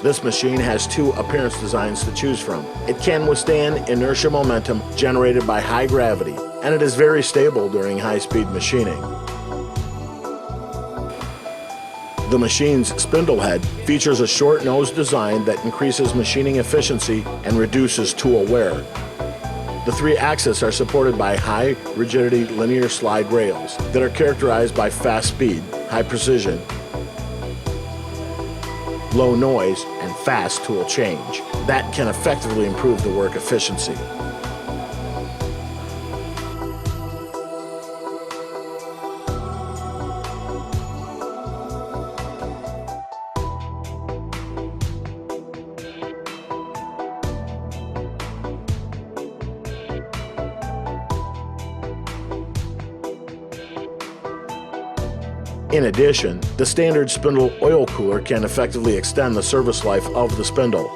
This machine has two appearance designs to choose from. It can withstand inertia momentum generated by high gravity, and it is very stable during high-speed machining. The machine's spindle head features a short nose design that increases machining efficiency and reduces tool wear. The three axes are supported by high rigidity linear slide rails that are characterized by fast speed, high precision, low noise, and fast tool change. That can effectively improve the work efficiency. In addition, the standard spindle oil cooler can effectively extend the service life of the spindle.